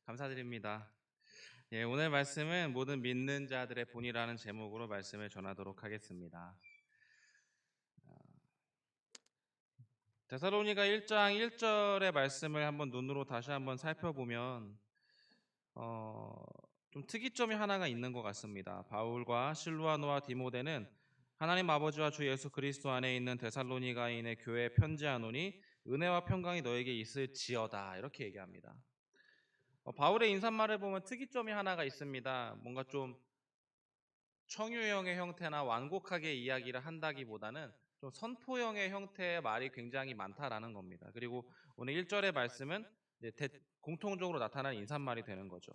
감사드립니다. 예, 오늘 말씀은 모든 믿는 자들의 본이라는 제목으로 말씀을 전하도록 하겠습니다. 데살로니가 1장 1절의 말씀을 한번 눈으로 다시 한번 살펴보면 어, 좀 특이점이 하나가 있는 것 같습니다. 바울과 실루아노와 디모데는 하나님 아버지와 주 예수 그리스도 안에 있는 데살로니가인의 교회에 편지하노니 은혜와 평강이 너에게 있을지어다 이렇게 얘기합니다. 바울의 인사말을 보면 특이점이 하나가 있습니다. 뭔가 좀 청유형의 형태나 완곡하게 이야기를 한다기보다는 좀 선포형의 형태의 말이 굉장히 많다라는 겁니다. 그리고 오늘 1절의 말씀은 이제 공통적으로 나타나는 인사말이 되는 거죠.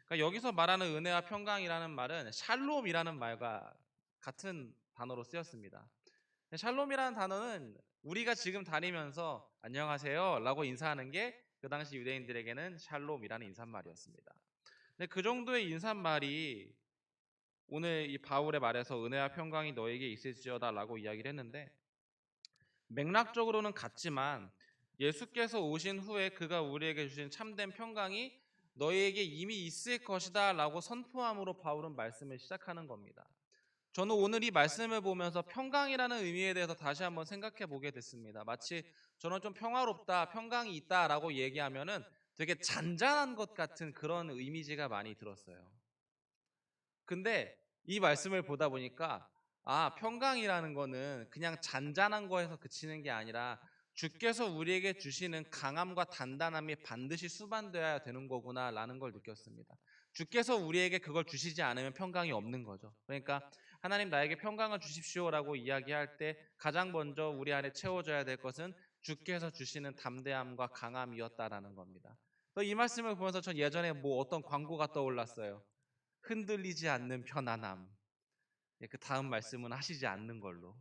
그러니까 여기서 말하는 은혜와 평강이라는 말은 샬롬이라는 말과 같은 단어로 쓰였습니다. 샬롬이라는 단어는 우리가 지금 다니면서 안녕하세요 라고 인사하는 게 그 당시 유대인들에게는 샬롬이라는 인사말이었습니다. 근데 그 정도의 인사말이 오늘 이 바울의 말에서 은혜와 평강이 너에게 있을지어다 라고 이야기를 했는데 맥락적으로는 같지만 예수께서 오신 후에 그가 우리에게 주신 참된 평강이 너희에게 이미 있을 것이다 라고 선포함으로 바울은 말씀을 시작하는 겁니다. 저는 오늘 이 말씀을 보면서 평강이라는 의미에 대해서 다시 한번 생각해 보게 됐습니다. 마치 저는 좀 평화롭다, 평강이 있다 라고 얘기하면은 되게 잔잔한 것 같은 그런 이미지가 많이 들었어요. 근데 이 말씀을 보다 보니까 평강이라는 거는 그냥 잔잔한 거에서 그치는 게 아니라 주께서 우리에게 주시는 강함과 단단함이 반드시 수반되어야 되는 거구나라는 걸 느꼈습니다. 주께서 우리에게 그걸 주시지 않으면 평강이 없는 거죠. 그러니까 하나님 나에게 평강을 주십시오라고 이야기할 때 가장 먼저 우리 안에 채워져야 될 것은 주께서 주시는 담대함과 강함이었다라는 겁니다. 이 말씀을 보면서 전 예전에 어떤 광고가 떠올랐어요. 흔들리지 않는 편안함. 예, 그 다음 말씀은 하시지 않는 걸로.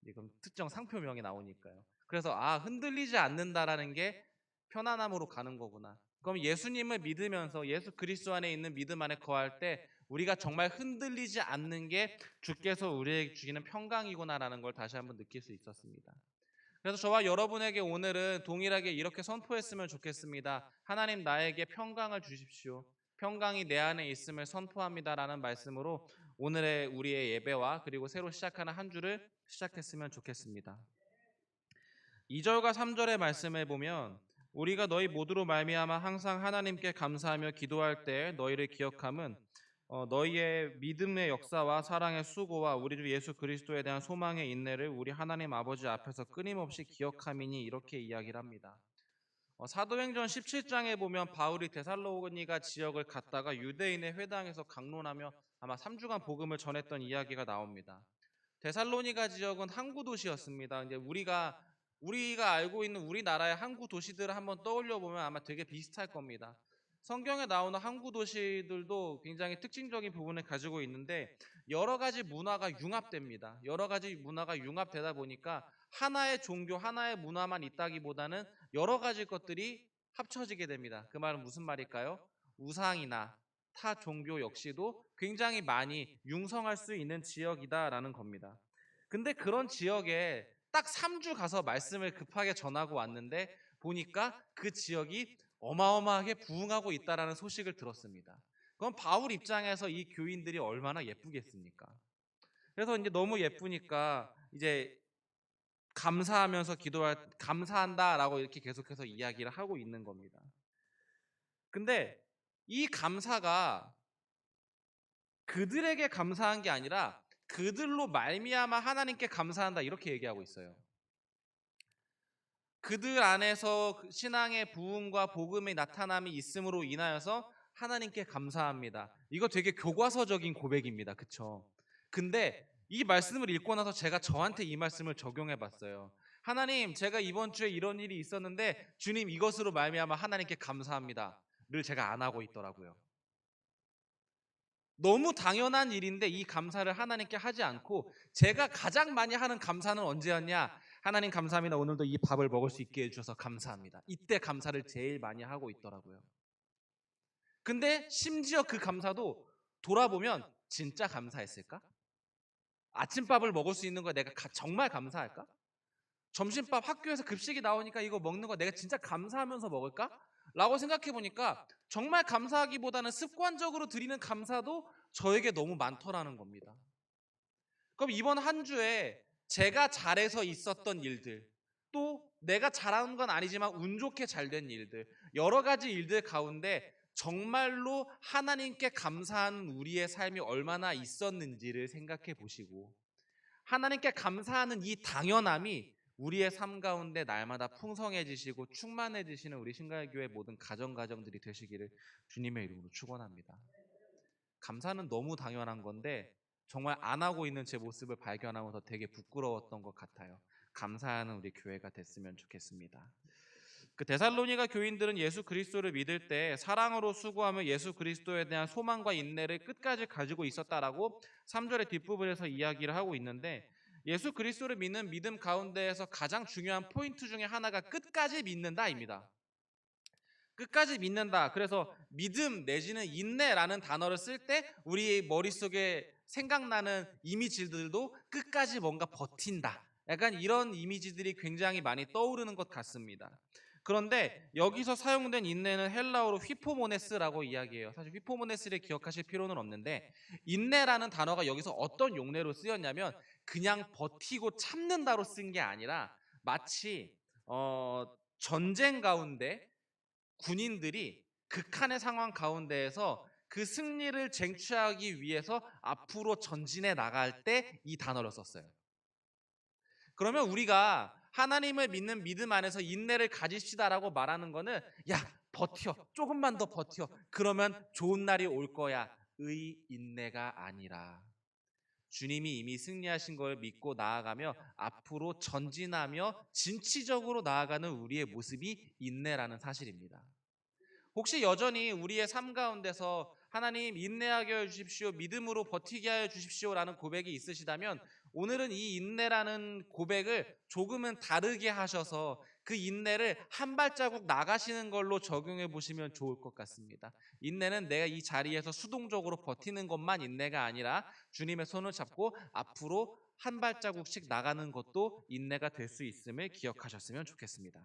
그럼 특정 상표명이 나오니까요. 그래서 흔들리지 않는다라는 게 편안함으로 가는 거구나. 그럼 예수님을 믿으면서 예수 그리스도 안에 있는 믿음 안에 거할 때 우리가 정말 흔들리지 않는 게 주께서 우리에게 주시는 평강이구나라는 걸 다시 한번 느낄 수 있었습니다. 그래서 저와 여러분에게 오늘은 동일하게 이렇게 선포했으면 좋겠습니다. 하나님 나에게 평강을 주십시오. 평강이 내 안에 있음을 선포합니다라는 말씀으로 오늘의 우리의 예배와 그리고 새로 시작하는 한 주를 시작했으면 좋겠습니다. 2절과 3절의 말씀을 보면 우리가 너희 모두로 말미암아 항상 하나님께 감사하며 기도할 때 너희를 기억함은 너희의 믿음의 역사와 사랑의 수고와 우리 주 예수 그리스도에 대한 소망의 인내를 우리 하나님 아버지 앞에서 끊임없이 기억함이니 이렇게 이야기를 합니다. 사도행전 17장에 보면 바울이 데살로니가 지역을 갔다가 유대인의 회당에서 강론하며 아마 3주간 복음을 전했던 이야기가 나옵니다. 데살로니가 지역은 항구 도시였습니다. 이제 우리가 알고 있는 우리나라의 항구 도시들을 한번 떠올려 보면 아마 되게 비슷할 겁니다. 성경에 나오는 항구 도시들도 굉장히 특징적인 부분을 가지고 있는데 여러 가지 문화가 융합됩니다. 여러 가지 문화가 융합되다 보니까 하나의 종교, 하나의 문화만 있다기보다는 여러 가지 것들이 합쳐지게 됩니다. 그 말은 무슨 말일까요? 우상이나 타 종교 역시도 굉장히 많이 융성할 수 있는 지역이다라는 겁니다. 근데 그런 지역에 딱 3주 가서 말씀을 급하게 전하고 왔는데 보니까 그 지역이 어마어마하게 부흥하고 있다라는 소식을 들었습니다. 그럼 바울 입장에서 이 교인들이 얼마나 예쁘겠습니까? 그래서 이제 너무 예쁘니까 이제 감사한다라고 이렇게 계속해서 이야기를 하고 있는 겁니다. 근데 이 감사가 그들에게 감사한 게 아니라 그들로 말미암아 하나님께 감사한다 이렇게 얘기하고 있어요. 그들 안에서 신앙의 부흥과 복음의 나타남이 있음으로 인하여서 하나님께 감사합니다. 이거 되게 교과서적인 고백입니다. 그쵸? 근데 이 말씀을 읽고 나서 제가 저한테 이 말씀을 적용해 봤어요. 하나님, 제가 이번 주에 이런 일이 있었는데 주님 이것으로 말미암아 하나님께 감사합니다.를 제가 안 하고 있더라고요. 너무 당연한 일인데 이 감사를 하나님께 하지 않고 제가 가장 많이 하는 감사는 언제였냐? 하나님 감사합니다. 오늘도 이 밥을 먹을 수 있게 해주셔서 감사합니다. 이때 감사를 제일 많이 하고 있더라고요. 근데 심지어 그 감사도 돌아보면 진짜 감사했을까? 아침밥을 먹을 수 있는 거 내가 정말 감사할까? 점심밥 학교에서 급식이 나오니까 이거 먹는 거 내가 진짜 감사하면서 먹을까? 라고 생각해 보니까 정말 감사하기보다는 습관적으로 드리는 감사도 저에게 너무 많더라는 겁니다. 그럼 이번 한 주에 제가 잘해서 있었던 일들, 또 내가 잘한 건 아니지만 운 좋게 잘 된 일들, 여러 가지 일들 가운데 정말로 하나님께 감사하는 우리의 삶이 얼마나 있었는지를 생각해 보시고, 하나님께 감사하는 이 당연함이 우리의 삶 가운데 날마다 풍성해지시고 충만해지시는 우리 신갈교회 모든 가정들이 되시기를 주님의 이름으로 축원합니다. 감사는 너무 당연한 건데 정말 안 하고 있는 제 모습을 발견하면서 되게 부끄러웠던 것 같아요. 감사하는 우리 교회가 됐으면 좋겠습니다. 그 데살로니가 교인들은 예수 그리스도를 믿을 때 사랑으로 수고하며 예수 그리스도에 대한 소망과 인내를 끝까지 가지고 있었다라고 3절의 뒷부분에서 이야기를 하고 있는데, 예수 그리스도를 믿는 믿음 가운데에서 가장 중요한 포인트 중에 하나가 끝까지 믿는다입니다. 끝까지 믿는다. 그래서 믿음 내지는 인내라는 단어를 쓸 때 우리 머릿속에 생각나는 이미지들도 끝까지 뭔가 버틴다, 약간 이런 이미지들이 굉장히 많이 떠오르는 것 같습니다. 그런데 여기서 사용된 인내는 헬라어로 휘포모네스라고 이야기해요. 사실 휘포모네스를 기억하실 필요는 없는데, 인내라는 단어가 여기서 어떤 용례로 쓰였냐면 그냥 버티고 참는다로 쓴 게 아니라 마치 전쟁 가운데 군인들이 극한의 상황 가운데에서 그 승리를 쟁취하기 위해서 앞으로 전진해 나갈 때 이 단어를 썼어요. 그러면 우리가 하나님을 믿는 믿음 안에서 인내를 가지시다라고 말하는 거는, 야, 버텨. 조금만 더 버텨. 그러면 좋은 날이 올 거야. 의 인내가 아니라 주님이 이미 승리하신 걸 믿고 나아가며 앞으로 전진하며 진취적으로 나아가는 우리의 모습이 인내라는 사실입니다. 혹시 여전히 우리의 삶 가운데서 하나님 인내하게 하여 주십시오, 믿음으로 버티게 하여 주십시오라는 고백이 있으시다면, 오늘은 이 인내라는 고백을 조금은 다르게 하셔서 그 인내를 한 발자국 나가시는 걸로 적용해 보시면 좋을 것 같습니다. 인내는 내가 이 자리에서 수동적으로 버티는 것만 인내가 아니라 주님의 손을 잡고 앞으로 한 발자국씩 나가는 것도 인내가 될 수 있음을 기억하셨으면 좋겠습니다.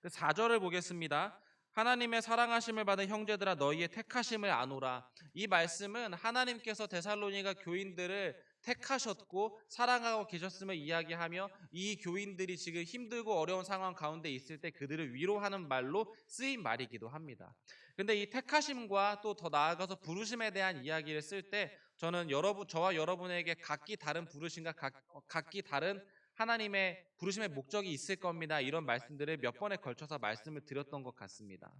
4절을 보겠습니다. 하나님의 사랑하심을 받은 형제들아 너희의 택하심을 아노라. 이 말씀은 하나님께서 데살로니가 교인들을 택하셨고 사랑하고 계셨음을 이야기하며, 이 교인들이 지금 힘들고 어려운 상황 가운데 있을 때 그들을 위로하는 말로 쓰인 말이기도 합니다. 근데 이 택하심과 또 더 나아가서 부르심에 대한 이야기를 쓸 때 저는 저와 여러분에게 각기 다른 부르심과 각기 다른 하나님의 부르심의 목적이 있을 겁니다, 이런 말씀들을 몇 번에 걸쳐서 말씀을 드렸던 것 같습니다.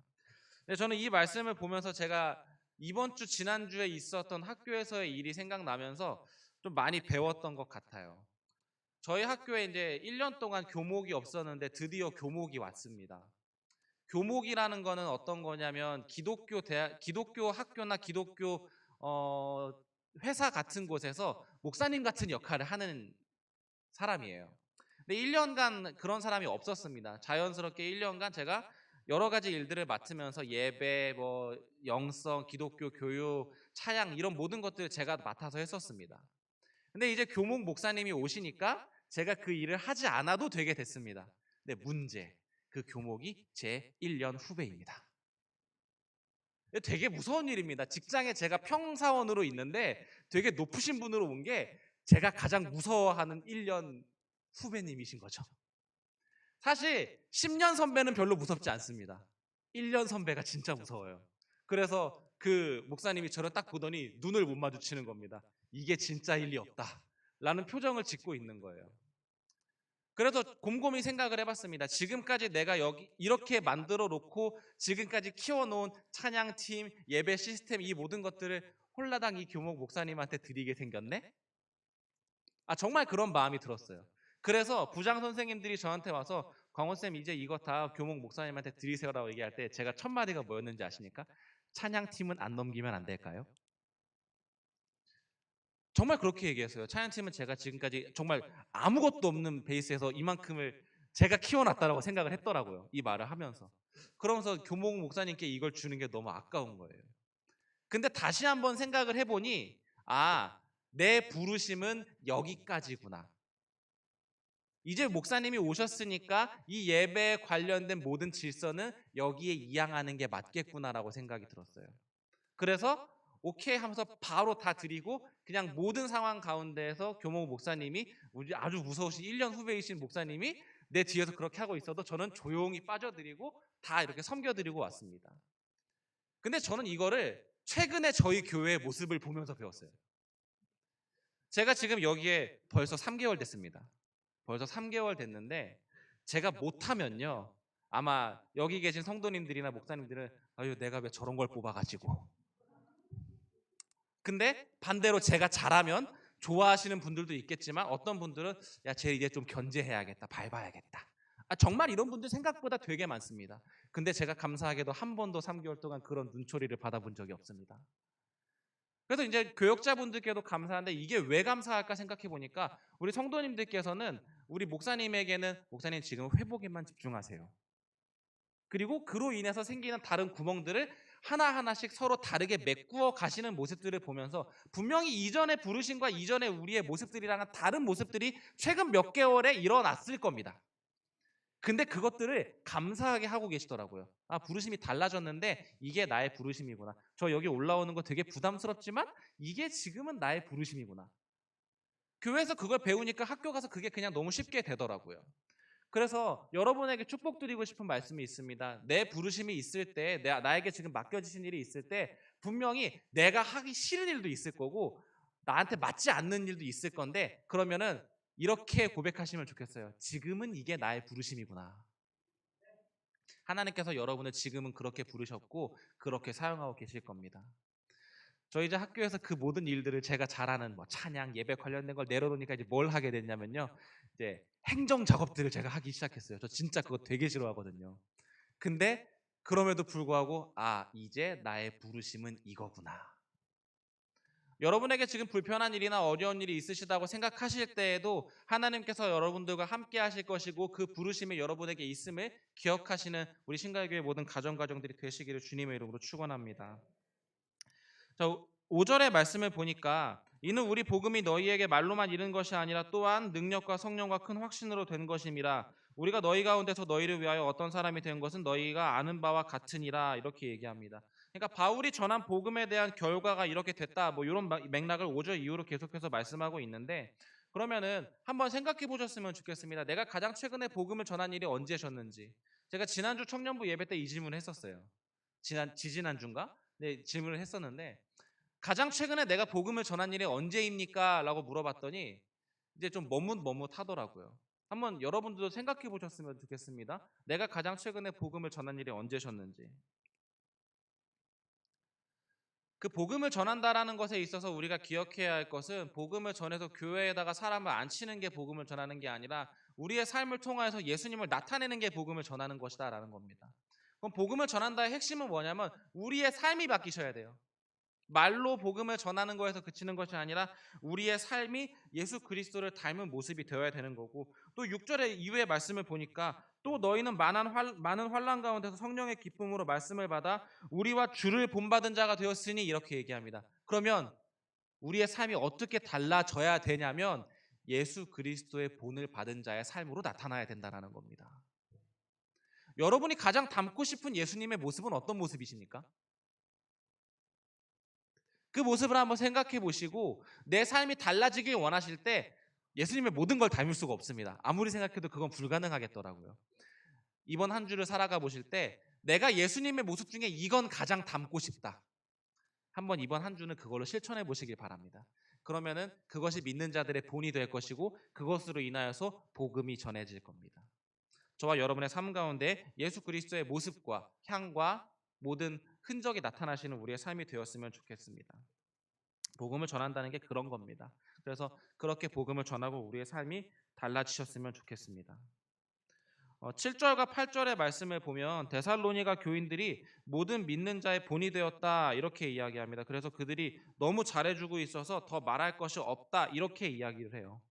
근데 저는 이 말씀을 보면서 제가 이번 주 지난주에 있었던 학교에서의 일이 생각나면서 좀 많이 배웠던 것 같아요. 저희 학교에 이제 1년 동안 교목이 없었는데 드디어 교목이 왔습니다. 교목이라는 거는 어떤 거냐면 기독교 학교나 기독교 어, 회사 같은 곳에서 목사님 같은 역할을 하는 사람이에요. 근데 1년간 그런 사람이 없었습니다. 자연스럽게 1년간 제가 여러 가지 일들을 맡으면서 예배, 영성, 기독교 교육, 찬양 이런 모든 것들을 제가 맡아서 했었습니다. 근데 이제 교목 목사님이 오시니까 제가 그 일을 하지 않아도 되게 됐습니다. 근데 문제, 그 교목이 제 1년 후배입니다. 되게 무서운 일입니다. 직장에 제가 평사원으로 있는데 되게 높으신 분으로 온 게 제가 가장 무서워하는 1년 후배님이신 거죠. 사실 10년 선배는 별로 무섭지 않습니다. 1년 선배가 진짜 무서워요. 그래서 그 목사님이 저를 딱 보더니 눈을 못 마주치는 겁니다. 이게 진짜 일리 없다 라는 표정을 짓고 있는 거예요. 그래서 곰곰이 생각을 해봤습니다. 지금까지 내가 여기 이렇게 만들어 놓고 지금까지 키워놓은 찬양팀, 예배 시스템, 이 모든 것들을 홀라당 이 교목 목사님한테 드리게 생겼네? 정말 그런 마음이 들었어요. 그래서 부장 선생님들이 저한테 와서 광호쌤 이제 이거 다 교목 목사님한테 드리세요라고 얘기할 때 제가 첫 마디가 뭐였는지 아십니까? 찬양팀은 안 넘기면 안 될까요? 정말 그렇게 얘기했어요. 찬양팀은 제가 지금까지 정말 아무것도 없는 베이스에서 이만큼을 제가 키워놨다라고 생각을 했더라고요, 이 말을 하면서. 그러면서 교목 목사님께 이걸 주는 게 너무 아까운 거예요. 근데 다시 한번 생각을 해보니 내 부르심은 여기까지구나. 이제 목사님이 오셨으니까 이 예배에 관련된 모든 질서는 여기에 이양하는 게 맞겠구나라고 생각이 들었어요. 그래서 오케이 하면서 바로 다 드리고 그냥 모든 상황 가운데에서 교목 목사님이 우리 아주 무서우신 1년 후배이신 목사님이 내 뒤에서 그렇게 하고 있어도 저는 조용히 빠져드리고 다 이렇게 섬겨드리고 왔습니다. 근데 저는 이거를 최근에 저희 교회의 모습을 보면서 배웠어요. 제가 지금 여기에 벌써 3개월 됐습니다. 벌써 3개월 됐는데 제가 못하면요. 아마 여기 계신 성도님들이나 목사님들은 아유 내가 왜 저런 걸 뽑아가지고. 근데 반대로 제가 잘하면 좋아하시는 분들도 있겠지만 어떤 분들은 야 쟤 이제 좀 견제해야겠다. 밟아야겠다. 정말 이런 분들 생각보다 되게 많습니다. 근데 제가 감사하게도 한 번도 3개월 동안 그런 눈초리를 받아본 적이 없습니다. 그래서 이제 교역자분들께도 감사한데 이게 왜 감사할까 생각해 보니까 우리 성도님들께서는 우리 목사님에게는 목사님 지금 회복에만 집중하세요. 그리고 그로 인해서 생기는 다른 구멍들을 하나하나씩 서로 다르게 메꾸어 가시는 모습들을 보면서 분명히 이전의 부르심과 이전의 우리의 모습들이랑은 다른 모습들이 최근 몇 개월에 일어났을 겁니다. 근데 그것들을 감사하게 하고 계시더라고요. 부르심이 달라졌는데 이게 나의 부르심이구나. 저 여기 올라오는 거 되게 부담스럽지만 이게 지금은 나의 부르심이구나. 교회에서 그걸 배우니까 학교 가서 그게 그냥 너무 쉽게 되더라고요. 그래서 여러분에게 축복드리고 싶은 말씀이 있습니다. 내 부르심이 있을 때, 나에게 지금 맡겨지신 일이 있을 때 분명히 내가 하기 싫은 일도 있을 거고 나한테 맞지 않는 일도 있을 건데 그러면은 이렇게 고백하시면 좋겠어요. 지금은 이게 나의 부르심이구나. 하나님께서 여러분을 지금은 그렇게 부르셨고 그렇게 사용하고 계실 겁니다. 저희 이제 학교에서 그 모든 일들을 제가 잘하는 찬양, 예배 관련된 걸 내려놓으니까 이제 뭘 하게 됐냐면요. 이제 행정 작업들을 제가 하기 시작했어요. 저 진짜 그거 되게 싫어하거든요. 근데 그럼에도 불구하고 이제 나의 부르심은 이거구나. 여러분에게 지금 불편한 일이나 어려운 일이 있으시다고 생각하실 때에도 하나님께서 여러분들과 함께 하실 것이고 그 부르심이 여러분에게 있음을 기억하시는 우리 신갈교회 모든 가정들이 되시기를 주님의 이름으로 축원합니다. 자, 5절의 말씀을 보니까 이는 우리 복음이 너희에게 말로만 이른 것이 아니라 또한 능력과 성령과 큰 확신으로 된 것임이라. 우리가 너희 가운데서 너희를 위하여 어떤 사람이 된 것은 너희가 아는 바와 같으니라. 이렇게 얘기합니다. 그러니까 바울이 전한 복음에 대한 결과가 이렇게 됐다. 이런 맥락을 5절 이후로 계속해서 말씀하고 있는데 그러면은 한번 생각해 보셨으면 좋겠습니다. 내가 가장 최근에 복음을 전한 일이 언제셨는지. 제가 지난주 청년부 예배 때 이 질문을 했었어요. 지지난주인가? 네, 질문을 했었는데 가장 최근에 내가 복음을 전한 일이 언제입니까? 라고 물어봤더니 이제 좀 머뭇머뭇하더라고요. 한번 여러분들도 생각해 보셨으면 좋겠습니다. 내가 가장 최근에 복음을 전한 일이 언제셨는지. 그 복음을 전한다라는 것에 있어서 우리가 기억해야 할 것은 복음을 전해서 교회에다가 사람을 앉히는 게 복음을 전하는 게 아니라 우리의 삶을 통하여서 예수님을 나타내는 게 복음을 전하는 것이다라는 겁니다. 그럼 복음을 전한다의 핵심은 뭐냐면 우리의 삶이 바뀌셔야 돼요. 말로 복음을 전하는 거에서 그치는 것이 아니라 우리의 삶이 예수 그리스도를 닮은 모습이 되어야 되는 거고 또 6절의 이후의 말씀을 보니까 또 너희는 많은 환난 가운데서 성령의 기쁨으로 말씀을 받아 우리와 주를 본받은 자가 되었으니 이렇게 얘기합니다. 그러면 우리의 삶이 어떻게 달라져야 되냐면 예수 그리스도의 본을 받은 자의 삶으로 나타나야 된다는 겁니다. 여러분이 가장 닮고 싶은 예수님의 모습은 어떤 모습이십니까? 그 모습을 한번 생각해 보시고 내 삶이 달라지길 원하실 때 예수님의 모든 걸 닮을 수가 없습니다. 아무리 생각해도 그건 불가능하겠더라고요. 이번 한 주를 살아가 보실 때 내가 예수님의 모습 중에 이건 가장 닮고 싶다. 한번 이번 한 주는 그걸로 실천해 보시길 바랍니다. 그러면은 그것이 믿는 자들의 본이 될 것이고 그것으로 인하여서 복음이 전해질 겁니다. 저와 여러분의 삶 가운데 예수 그리스도의 모습과 향과 모든 흔적이 나타나시는 우리의 삶이 되었으면 좋겠습니다. 복음을 전한다는 게 그런 겁니다. 그래서 그렇게 복음을 전하고 우리의 삶이 달라지셨으면 좋겠습니다. 7절과 8절의 말씀을 보면 데살로니가 교인들이 모든 믿는 자의 본이 되었다 이렇게 이야기합니다. 그래서 그들이 너무 잘해주고 있어서 더 말할 것이 없다 이렇게 이야기를 해요.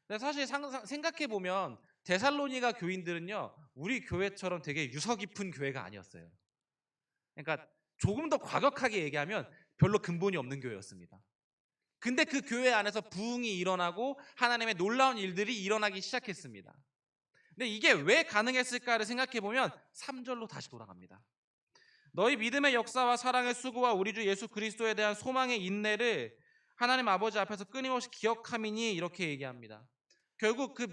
근데 사실 생각해 보면 데살로니가 교인들은요 우리 교회처럼 되게 유서 깊은 교회가 아니었어요. 그러니까 조금 더 과격하게 얘기하면 별로 근본이 없는 교회였습니다. 근데 그 교회 안에서 부흥이 일어나고 하나님의 놀라운 일들이 일어나기 시작했습니다. 근데 이게 왜 가능했을까를 생각해 보면 3절로 다시 돌아갑니다. 너희 믿음의 역사와 사랑의 수고와 우리 주 예수 그리스도에 대한 소망의 인내를 하나님 아버지 앞에서 끊임없이 기억함이니 이렇게 얘기합니다. 결국 그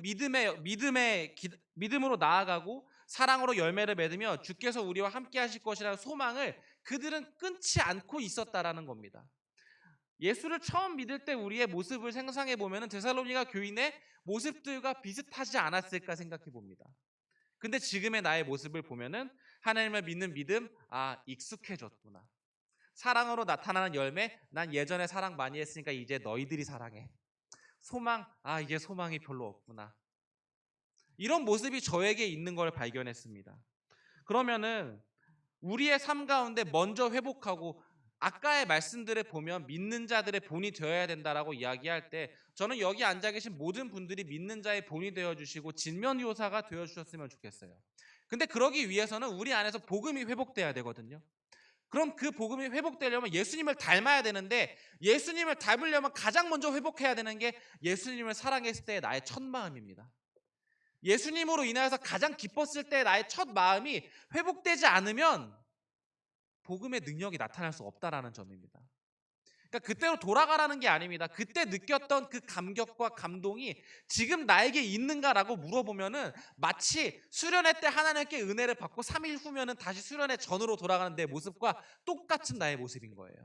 믿음으로 나아가고 사랑으로 열매를 맺으며 주께서 우리와 함께 하실 것이라는 소망을 그들은 끊지 않고 있었다라는 겁니다. 예수를 처음 믿을 때 우리의 모습을 생각해 보면 데살로니가 교인의 모습들과 비슷하지 않았을까 생각해 봅니다. 근데 지금의 나의 모습을 보면은 하나님을 믿는 믿음, 익숙해졌구나. 사랑으로 나타나는 열매, 난 예전에 사랑 많이 했으니까 이제 너희들이 사랑해. 소망, 이제 소망이 별로 없구나. 이런 모습이 저에게 있는 걸 발견했습니다. 그러면은 우리의 삶 가운데 먼저 회복하고 아까의 말씀들을 보면 믿는 자들의 본이 되어야 된다라고 이야기할 때 저는 여기 앉아 계신 모든 분들이 믿는 자의 본이 되어주시고 진면교사가 되어주셨으면 좋겠어요. 근데 그러기 위해서는 우리 안에서 복음이 회복돼야 되거든요. 그럼 그 복음이 회복되려면 예수님을 닮아야 되는데 예수님을 닮으려면 가장 먼저 회복해야 되는 게 예수님을 사랑했을 때의 나의 첫 마음입니다. 예수님으로 인하여서 가장 기뻤을 때 나의 첫 마음이 회복되지 않으면 복음의 능력이 나타날 수 없다라는 점입니다. 그러니까 그때로 돌아가라는 게 아닙니다. 그때 느꼈던 그 감격과 감동이 지금 나에게 있는가라고 물어보면은 마치 수련회 때 하나님께 은혜를 받고 3일 후면은 다시 수련회 전으로 돌아가는 내 모습과 똑같은 나의 모습인 거예요.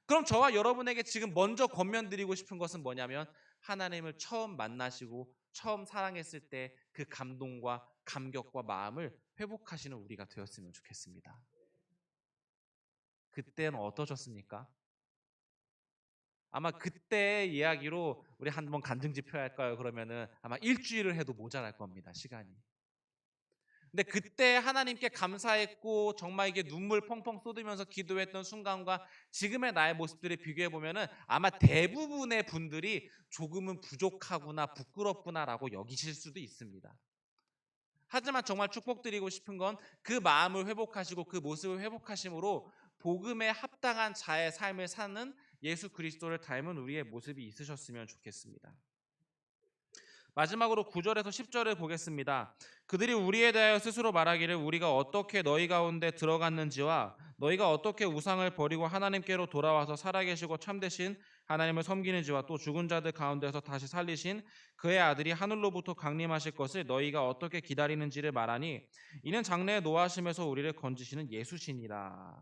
그럼 저와 여러분에게 지금 먼저 권면드리고 싶은 것은 뭐냐면 하나님을 처음 만나시고 처음 사랑했을 때 그 감동과 감격과 마음을 회복하시는 우리가 되었으면 좋겠습니다. 그때는 어떠셨습니까? 아마 그때 이야기로 우리 한번 간증집회 할까요? 그러면은 아마 일주일을 해도 모자랄 겁니다. 시간이. 근데 그때 하나님께 감사했고 정말 이게 눈물 펑펑 쏟으면서 기도했던 순간과 지금의 나의 모습들을 비교해 보면은 아마 대부분의 분들이 조금은 부족하구나 부끄럽구나라고 여기실 수도 있습니다. 하지만 정말 축복드리고 싶은 건 그 마음을 회복하시고 그 모습을 회복하심으로 복음에 합당한 자의 삶을 사는 예수 그리스도를 닮은 우리의 모습이 있으셨으면 좋겠습니다. 마지막으로 9절에서 10절을 보겠습니다. 그들이 우리에 대하여 스스로 말하기를 우리가 어떻게 너희 가운데 들어갔는지와 너희가 어떻게 우상을 버리고 하나님께로 돌아와서 살아계시고 참되신 하나님을 섬기는지와 또 죽은 자들 가운데서 다시 살리신 그의 아들이 하늘로부터 강림하실 것을 너희가 어떻게 기다리는지를 말하니 이는 장래에 노하심에서 우리를 건지시는 예수시니라.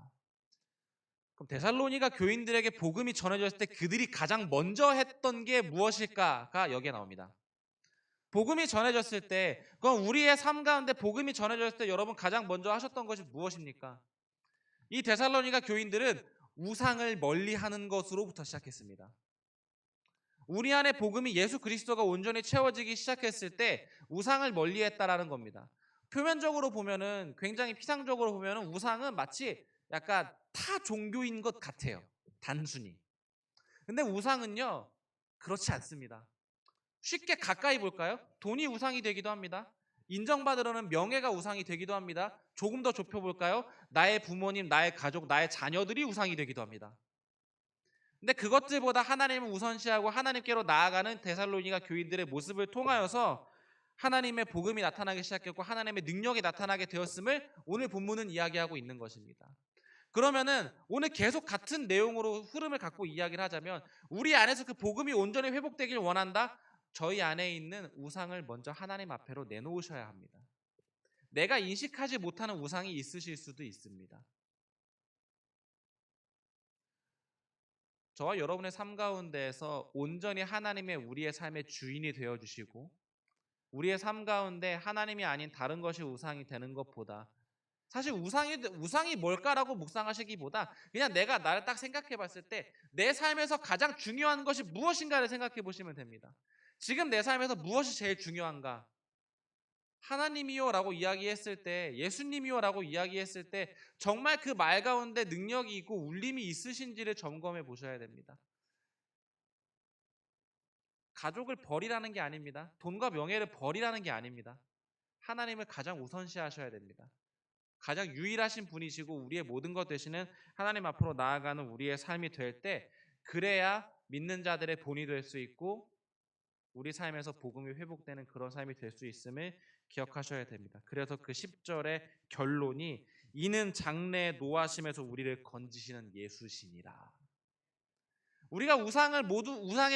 그럼 데살로니가 교인들에게 복음이 전해졌을 때 그들이 가장 먼저 했던 게 무엇일까가 여기에 나옵니다. 복음이 전해졌을 때, 그럼 우리의 삶 가운데 복음이 전해졌을 때 여러분 가장 먼저 하셨던 것이 무엇입니까? 이 데살로니가 교인들은 우상을 멀리하는 것으로부터 시작했습니다. 우리 안에 복음이 예수 그리스도가 온전히 채워지기 시작했을 때 우상을 멀리했다라는 겁니다. 표면적으로 보면은 굉장히 피상적으로 보면은 우상은 마치 약간 타 종교인 것 같아요. 단순히. 근데 우상은요 그렇지 않습니다. 쉽게 가까이 볼까요? 돈이 우상이 되기도 합니다. 인정받으려는 명예가 우상이 되기도 합니다. 조금 더 좁혀볼까요? 나의 부모님, 나의 가족, 나의 자녀들이 우상이 되기도 합니다. 근데 그것들보다 하나님을 우선시하고 하나님께로 나아가는 데살로니가 교인들의 모습을 통하여서 하나님의 복음이 나타나기 시작했고 하나님의 능력이 나타나게 되었음을 오늘 본문은 이야기하고 있는 것입니다. 그러면은 오늘 계속 같은 내용으로 흐름을 갖고 이야기를 하자면 우리 안에서 그 복음이 온전히 회복되길 원한다? 저희 안에 있는 우상을 먼저 하나님 앞으로 내놓으셔야 합니다. 내가 인식하지 못하는 우상이 있으실 수도 있습니다. 저와 여러분의 삶 가운데에서 온전히 하나님의 우리의 삶의 주인이 되어주시고 우리의 삶 가운데 하나님이 아닌 다른 것이 우상이 되는 것보다 사실 우상이 뭘까라고 묵상하시기보다 그냥 내가 나를 딱 생각해 봤을 때 내 삶에서 가장 중요한 것이 무엇인가를 생각해 보시면 됩니다. 지금 내 삶에서 무엇이 제일 중요한가? 하나님이요 라고 이야기했을 때 예수님이요 라고 이야기했을 때 정말 그 말 가운데 능력이 있고 울림이 있으신지를 점검해 보셔야 됩니다. 가족을 버리라는 게 아닙니다. 돈과 명예를 버리라는 게 아닙니다. 하나님을 가장 우선시하셔야 됩니다. 가장 유일하신 분이시고 우리의 모든 것 되시는 하나님 앞으로 나아가는 우리의 삶이 될 때 그래야 믿는 자들의 본이 될 수 있고 우리 삶에서 복음이 회복되는 그런 삶이 될 수 있음을 기억하셔야 됩니다. 그래서 그 10절의 결론이 이는 장래의 노하심에서 우리를 건지시는 예수시니라. 우리가 우상의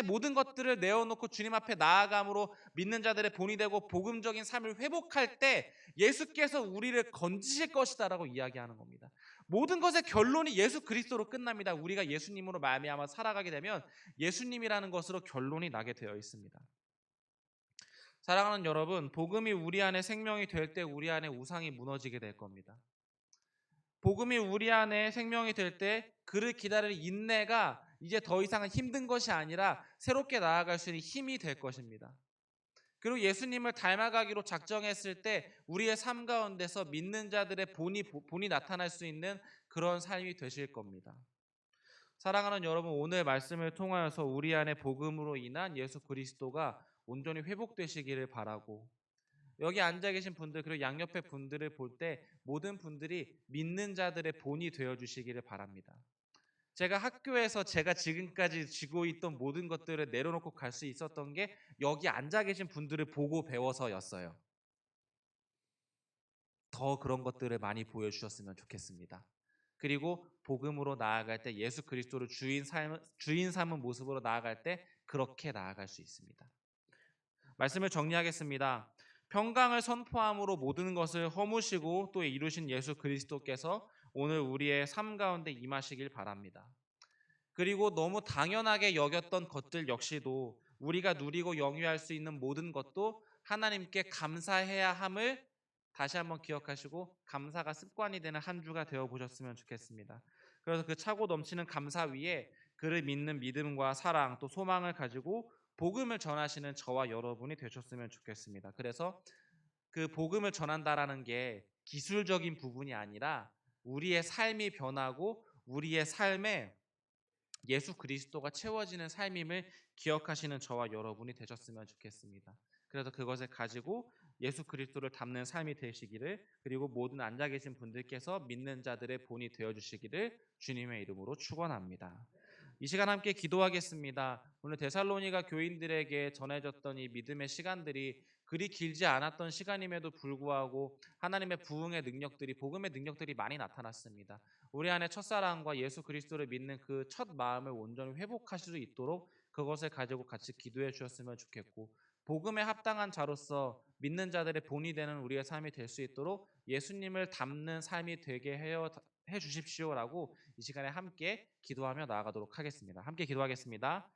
모든 것들을 내어놓고 주님 앞에 나아감으로 믿는 자들의 본이 되고 복음적인 삶을 회복할 때 예수께서 우리를 건지실 것이다라고 이야기하는 겁니다. 모든 것의 결론이 예수 그리스도로 끝납니다. 우리가 예수님으로 말미암아 살아가게 되면 예수님이라는 것으로 결론이 나게 되어 있습니다. 사랑하는 여러분, 복음이 우리 안에 생명이 될 때 우리 안에 우상이 무너지게 될 겁니다. 복음이 우리 안에 생명이 될 때 그를 기다릴 인내가 이제 더 이상은 힘든 것이 아니라 새롭게 나아갈 수 있는 힘이 될 것입니다. 그리고 예수님을 닮아가기로 작정했을 때 우리의 삶 가운데서 믿는 자들의 본이 나타날 수 있는 그런 삶이 되실 겁니다. 사랑하는 여러분, 오늘 말씀을 통하여서 우리 안에 복음으로 인한 예수 그리스도가 온전히 회복되시기를 바라고, 여기 앉아 계신 분들 그리고 양옆의 분들을 볼 때 모든 분들이 믿는 자들의 본이 되어주시기를 바랍니다. 제가 학교에서 제가 지금까지 쥐고 있던 모든 것들을 내려놓고 갈 수 있었던 게 여기 앉아 계신 분들을 보고 배워서였어요. 더 그런 것들을 많이 보여주셨으면 좋겠습니다. 그리고 복음으로 나아갈 때 예수 그리스도를 주인 삼은 모습으로 나아갈 때 그렇게 나아갈 수 있습니다. 말씀을 정리하겠습니다. 평강을 선포함으로 모든 것을 허무시고 또 이루신 예수 그리스도께서 오늘 우리의 삶 가운데 임하시길 바랍니다. 그리고 너무 당연하게 여겼던 것들 역시도 우리가 누리고 영위할 수 있는 모든 것도 하나님께 감사해야 함을 다시 한번 기억하시고 감사가 습관이 되는 한 주가 되어보셨으면 좋겠습니다. 그래서 그 차고 넘치는 감사 위에 그를 믿는 믿음과 사랑 또 소망을 가지고 복음을 전하시는 저와 여러분이 되셨으면 좋겠습니다. 그래서 그 복음을 전한다라는 게 기술적인 부분이 아니라 우리의 삶이 변하고 우리의 삶에 예수 그리스도가 채워지는 삶임을 기억하시는 저와 여러분이 되셨으면 좋겠습니다. 그래서 그것을 가지고 예수 그리스도를 닮는 삶이 되시기를, 그리고 모든 앉아 계신 분들께서 믿는 자들의 본이 되어주시기를 주님의 이름으로 축원합니다. 이 시간 함께 기도하겠습니다. 오늘 데살로니가 교인들에게 전해졌던 이 믿음의 시간들이 그리 길지 않았던 시간임에도 불구하고 하나님의 부흥의 능력들이, 복음의 능력들이 많이 나타났습니다. 우리 안에 첫사랑과 예수 그리스도를 믿는 그 첫 마음을 온전히 회복하실 수 있도록 그것을 가지고 같이 기도해 주셨으면 좋겠고, 복음에 합당한 자로서 믿는 자들의 본이 되는 우리의 삶이 될 수 있도록 예수님을 닮는 삶이 되게 해 주십시오라고 이 시간에 함께 기도하며 나아가도록 하겠습니다. 함께 기도하겠습니다.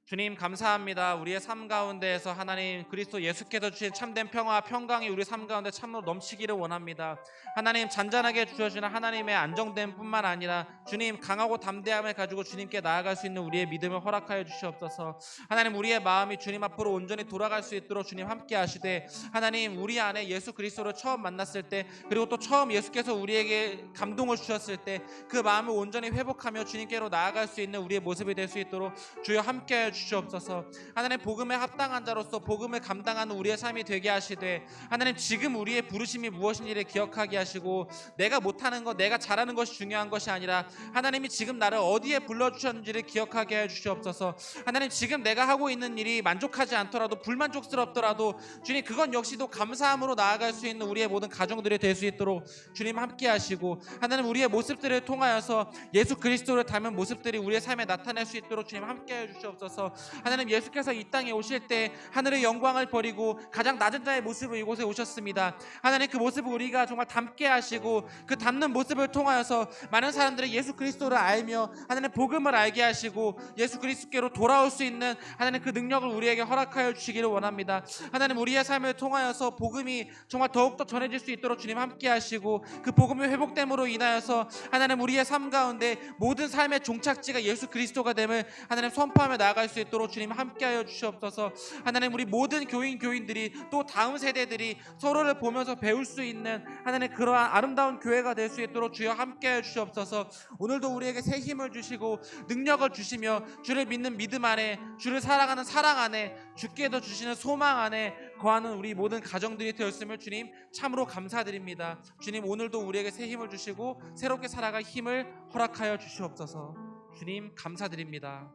주님 감사합니다. 우리의 삶 가운데에서 하나님 그리스도 예수께서 주신 참된 평화 평강이 우리 삶 가운데 참으로 넘치기를 원합니다. 하나님 잔잔하게 주셔지는 하나님의 안정됨 뿐만 아니라 주님 강하고 담대함을 가지고 주님께 나아갈 수 있는 우리의 믿음을 허락하여 주시옵소서. 하나님 우리의 마음이 주님 앞으로 온전히 돌아갈 수 있도록 주님 함께 하시되, 하나님 우리 안에 예수 그리스도를 처음 만났을 때 그리고 또 처음 예수께서 우리에게 감동을 주셨을 때 그 마음을 온전히 회복하며 주님께로 나아갈 수 있는 우리의 모습이 될 수 있도록 주여 함께 주시옵소서. 하나님 복음에 합당한 자로서 복음을 감당하는 우리의 삶이 되게 하시되, 하나님 지금 우리의 부르심이 무엇인지를 기억하게 하시고, 내가 못하는 것 내가 잘하는 것이 중요한 것이 아니라 하나님이 지금 나를 어디에 불러주셨는지를 기억하게 해 주시옵소서. 하나님 지금 내가 하고 있는 일이 만족하지 않더라도 불만족스럽더라도 주님 그건 역시도 감사함으로 나아갈 수 있는 우리의 모든 가정들이 될 수 있도록 주님 함께 하시고, 하나님 우리의 모습들을 통하여서 예수 그리스도를 닮은 모습들이 우리의 삶에 나타날 수 있도록 주님 함께 해 주시옵소서. 하나님 예수께서 이 땅에 오실 때 하늘의 영광을 버리고 가장 낮은 자의 모습으로 이곳에 오셨습니다. 하나님 그 모습을 우리가 정말 닮게 하시고 그 닮는 모습을 통하여서 많은 사람들이 예수 그리스도를 알며 하나님 복음을 알게 하시고 예수 그리스도께로 돌아올 수 있는 하나님 그 능력을 우리에게 허락하여 주시기를 원합니다. 하나님 우리의 삶을 통하여서 복음이 정말 더욱더 전해질 수 있도록 주님 함께 하시고, 그 복음의 회복됨으로 인하여서 하나님 우리의 삶 가운데 모든 삶의 종착지가 예수 그리스도가 됨을 하나님 선포하며 나아갈 수 있도록 주님 함께하여 주시옵소서. 하나님 우리 모든 교인들이 또 다음 세대들이 서로를 보면서 배울 수 있는 하나님 그러한 아름다운 교회가 될 수 있도록 주여 함께하여 주시옵소서. 오늘도 우리에게 새 힘을 주시고 능력을 주시며 주를 믿는 믿음 안에, 주를 사랑하는 사랑 안에, 주께서 주시는 소망 안에 거하는 우리 모든 가정들이 되었음을 주님 참으로 감사드립니다. 주님 오늘도 우리에게 새 힘을 주시고 새롭게 살아갈 힘을 허락하여 주시옵소서. 주님 감사드립니다.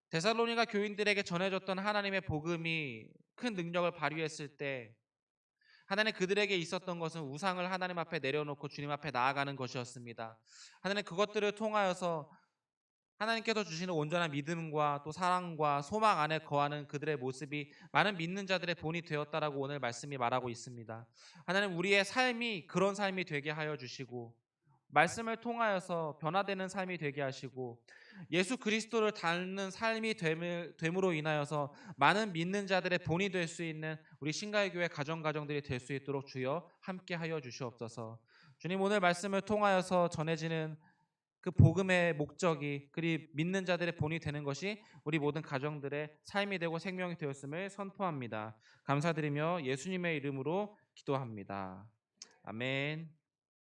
데살로니가 교인들에게 전해졌던 하나님의 복음이 큰 능력을 발휘했을 때 하나님 그들에게 있었던 것은 우상을 하나님 앞에 내려놓고 주님 앞에 나아가는 것이었습니다. 하나님 그것들을 통하여서 하나님께서 주시는 온전한 믿음과 또 사랑과 소망 안에 거하는 그들의 모습이 많은 믿는 자들의 본이 되었다라고 오늘 말씀이 말하고 있습니다. 하나님 우리의 삶이 그런 삶이 되게 하여 주시고 말씀을 통하여서 변화되는 삶이 되게 하시고 예수 그리스도를 닮는 삶이 됨으로 인하여서 많은 믿는 자들의 본이 될 수 있는 우리 신가의교회 가정들이 될 수 있도록 주여 함께 하여 주시옵소서. 주님 오늘 말씀을 통하여서 전해지는 그 복음의 목적이 그리 믿는 자들의 본이 되는 것이 우리 모든 가정들의 삶이 되고 생명이 되었음을 선포합니다. 감사드리며 예수님의 이름으로 기도합니다. 아멘.